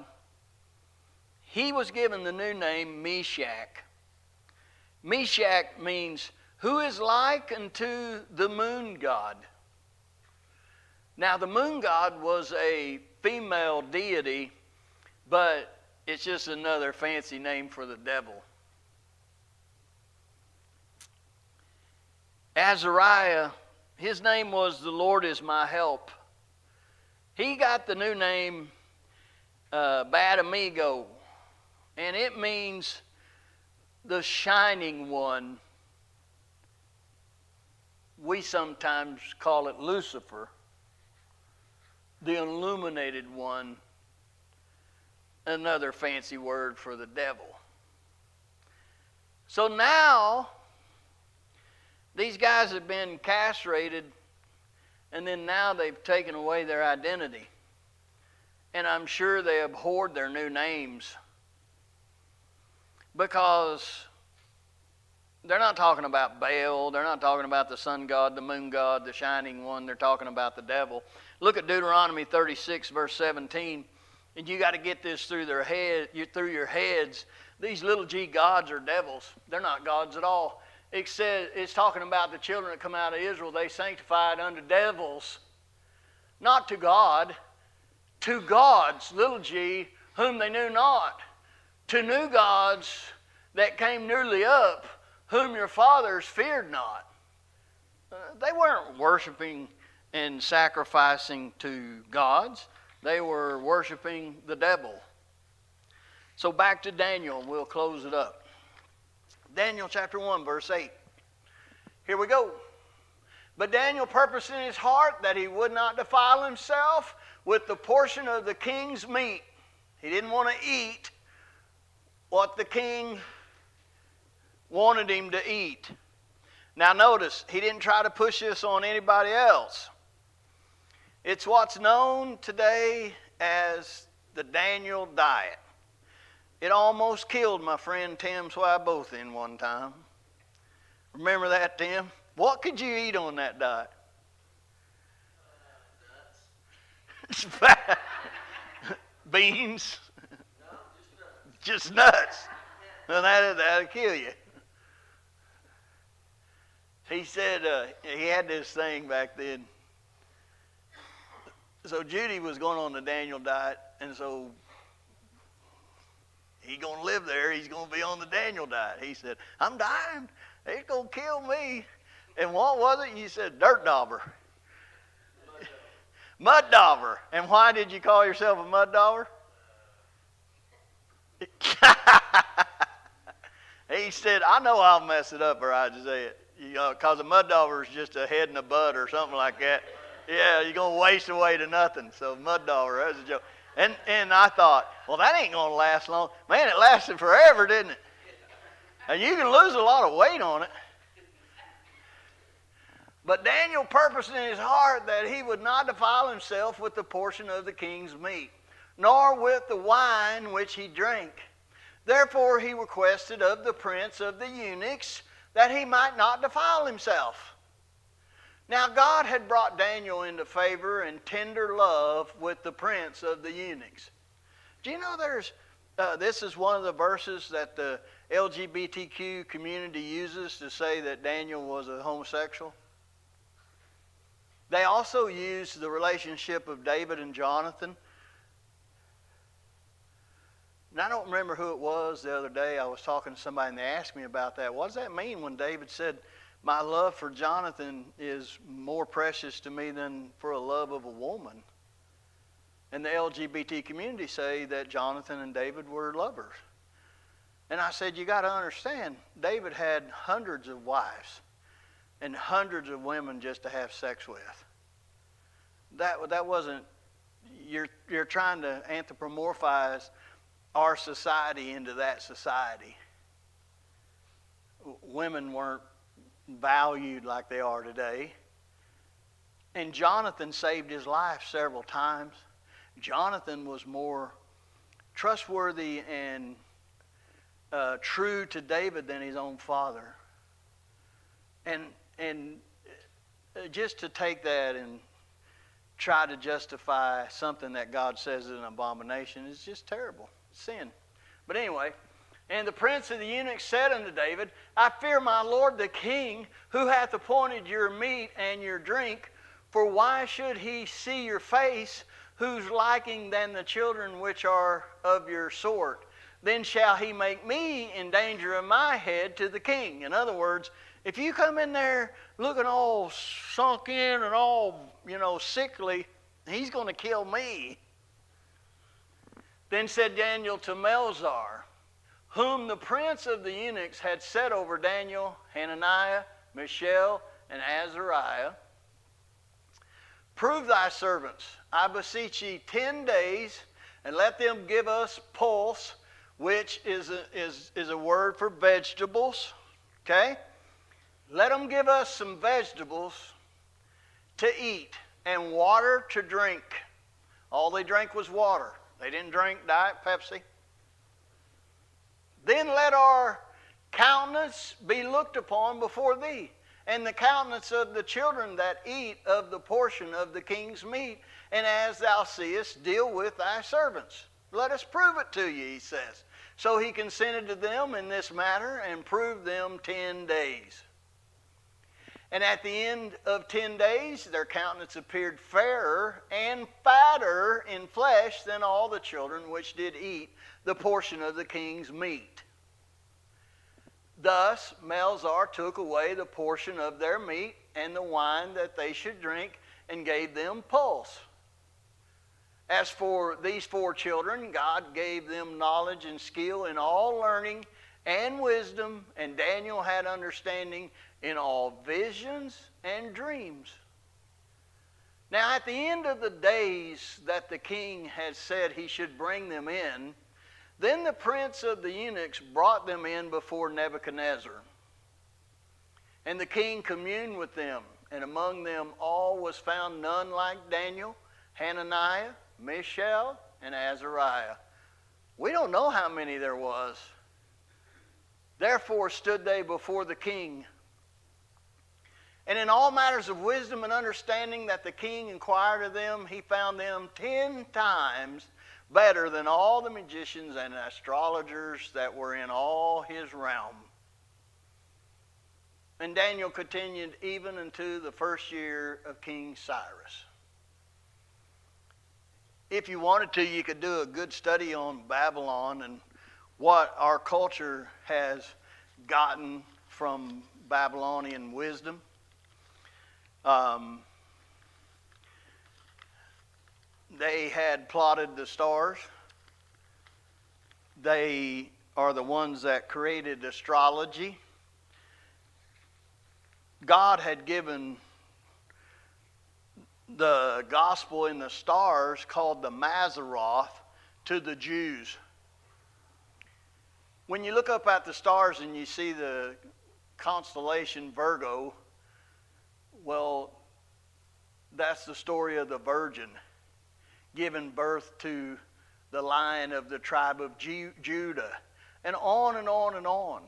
A: He was given the new name Meshach. Meshach means who is like unto the moon god. Now the moon god was a female deity, but it's just another fancy name for the devil. Azariah, his name was the Lord is my help. He got the new name Bad Amigo, and it means the shining one. We sometimes call it Lucifer, the illuminated one, another fancy word for the devil. So now, these guys have been castrated, and then now they've taken away their identity. And I'm sure they abhorred their new names, because they're not talking about Baal, they're not talking about the sun god, the moon god, the shining one, they're talking about the devil. Look at Deuteronomy 36, verse 17, and you got to get this through your heads. These little g gods are devils. They're not gods at all. It's talking about the children that come out of Israel. They sanctified unto devils, not to God, to gods, little g, whom they knew not, to new gods that came newly up, whom your fathers feared not. They weren't worshiping and sacrificing to gods. They were worshiping the devil. So back to Daniel, and we'll close it up. Daniel chapter 1, verse 8. Here we go. But Daniel purposed in his heart that he would not defile himself with the portion of the king's meat. He didn't want to eat what the king wanted him to eat. Now notice, he didn't try to push this on anybody else. It's what's known today as the Daniel diet. It almost killed my friend Tim Swybothien one time. Remember that, Tim? What could you eat on that diet? Beans?
B: No,
A: Just nuts. Well, that'll kill you. He said he had this thing back then. So Judy was going on the Daniel diet, and so he's going to live there. He's going to be on the Daniel diet. He said, I'm dying. It's going to kill me. And what was it? You said dirt dauber. Mud dauber. And why did you call yourself a mud dauber? He said, I know I'll mess it up or I just say it. Because a mud dauber is just a head and a butt or something like that. Yeah, you're going to waste away to nothing. So mud dauber, that was a joke. And I thought, well, that ain't going to last long. Man, it lasted forever, didn't it? And you can lose a lot of weight on it. But Daniel purposed in his heart that he would not defile himself with the portion of the king's meat, nor with the wine which he drank. Therefore he requested of the prince of the eunuchs that he might not defile himself. Now God had brought Daniel into favor and tender love with the prince of the eunuchs. Do you know this is one of the verses that the LGBTQ community uses to say that Daniel was a homosexual? They also use the relationship of David and Jonathan. And I don't remember who it was the other day. I was talking to somebody and they asked me about that. What does that mean when David said, my love for Jonathan is more precious to me than for a love of a woman? And the LGBT community say that Jonathan and David were lovers. And I said, you got to understand, David had hundreds of wives and hundreds of women just to have sex with. That wasn't, you're trying to anthropomorphize our society into that society. Women weren't valued like they are today. And Jonathan saved his life several times. Jonathan was more trustworthy and true to David than his own father. And just to take that and try to justify something that God says is an abomination is just terrible. Sin. But anyway, and the prince of the eunuchs said unto David, I fear my lord the king, who hath appointed your meat and your drink, for why should he see your face, whose liking than the children which are of your sort? Then shall he make me in danger of my head to the king. In other words, if you come in there looking all sunk in and all, sickly, he's going to kill me. Then said Daniel to Melzar, whom the prince of the eunuchs had set over Daniel, Hananiah, Mishael, and Azariah, prove thy servants, I beseech ye, 10 days, and let them give us pulse, which is a word for vegetables. Okay? Let them give us some vegetables to eat and water to drink. All they drank was water. They didn't drink Diet Pepsi. Then let our countenance be looked upon before thee, and the countenance of the children that eat of the portion of the king's meat, and as thou seest, deal with thy servants. Let us prove it to you, he says. So he consented to them in this matter, and proved them 10 days. And at the end of 10 days, their countenance appeared fairer and fatter in flesh than all the children which did eat the portion of the king's meat. Thus Melzar took away the portion of their meat and the wine that they should drink, and gave them pulse. As for these 4 children, God gave them knowledge and skill in all learning and wisdom, and Daniel had understanding in all visions and dreams. Now at the end of the days that the king had said he should bring them in, then the prince of the eunuchs brought them in before Nebuchadnezzar. And the king communed with them, and among them all was found none like Daniel, Hananiah, Mishael, and Azariah. We don't know how many there was. Therefore stood they before the king. And in all matters of wisdom and understanding that the king inquired of them, he found them 10 times better than all the magicians and astrologers that were in all his realm. And Daniel continued even unto the first year of King Cyrus. If you wanted to, you could do a good study on Babylon and what our culture has gotten from Babylonian wisdom. They had plotted the stars. They are the ones that created astrology. God had given the gospel in the stars called the Mazzaroth to the Jews. When you look up at the stars and you see the constellation Virgo, Well, that's the story of the virgin giving birth to the Lion of the tribe of Judah. And on and on and on.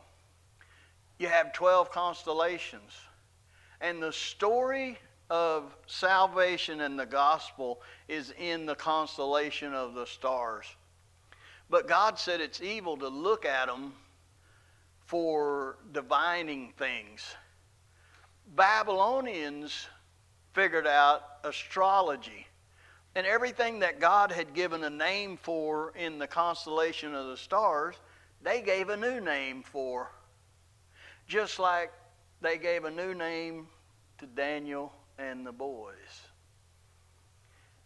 A: You have 12 constellations. And the story of salvation and the gospel is in the constellation of the stars. But God said it's evil to look at them for divining things. Babylonians figured out astrology. And everything that God had given a name for in the constellation of the stars, they gave a new name for. Just like they gave a new name to Daniel and the boys.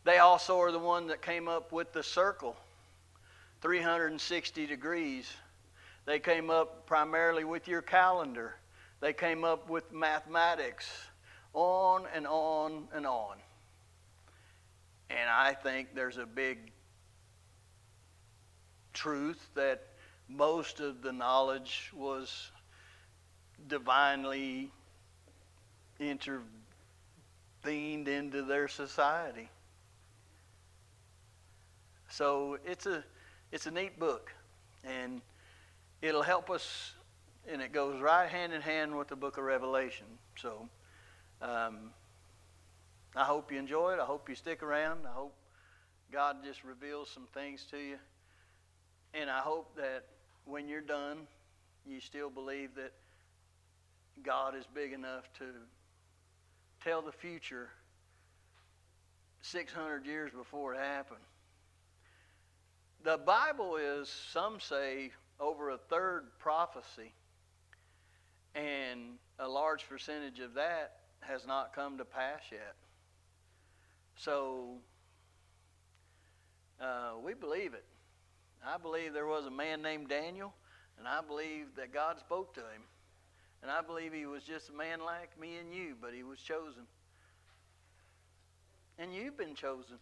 A: They also are the one that came up with the circle, 360 degrees. They came up primarily with your calendar. They came up with mathematics, on and on and on. And I think there's a big truth that most of the knowledge was divinely intervened into their society. So it's a neat book, and it'll help us, and it goes right hand in hand with the book of Revelation. So I hope you enjoy it. I hope you stick around. I hope God just reveals some things to you. And I hope that when you're done, you still believe that God is big enough to tell the future 600 years before it happened. The Bible is, some say, over a third prophecy. And a large percentage of that has not come to pass yet. So, we believe it. I believe there was a man named Daniel, and I believe that God spoke to him. And I believe he was just a man like me and you, but he was chosen. And you've been chosen.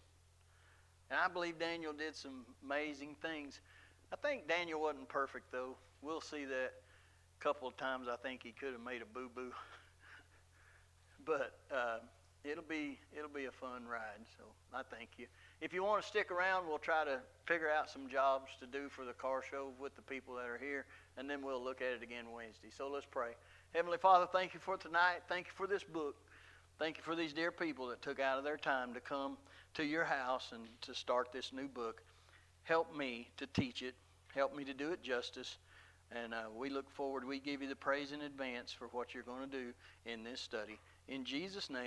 A: And I believe Daniel did some amazing things. I think Daniel wasn't perfect, though. We'll see that a couple of times. I think he could have made a boo-boo. But it'll be a fun ride, so I thank you. If you want to stick around, we'll try to figure out some jobs to do for the car show with the people that are here, and then we'll look at it again Wednesday. So let's pray. Heavenly Father, thank you for tonight. Thank you for this book. Thank you for these dear people that took out of their time to come to your house and to start this new book. Help me to teach it. Help me to do it justice. And we look forward. We give you the praise in advance for what you're going to do in this study. In Jesus' name.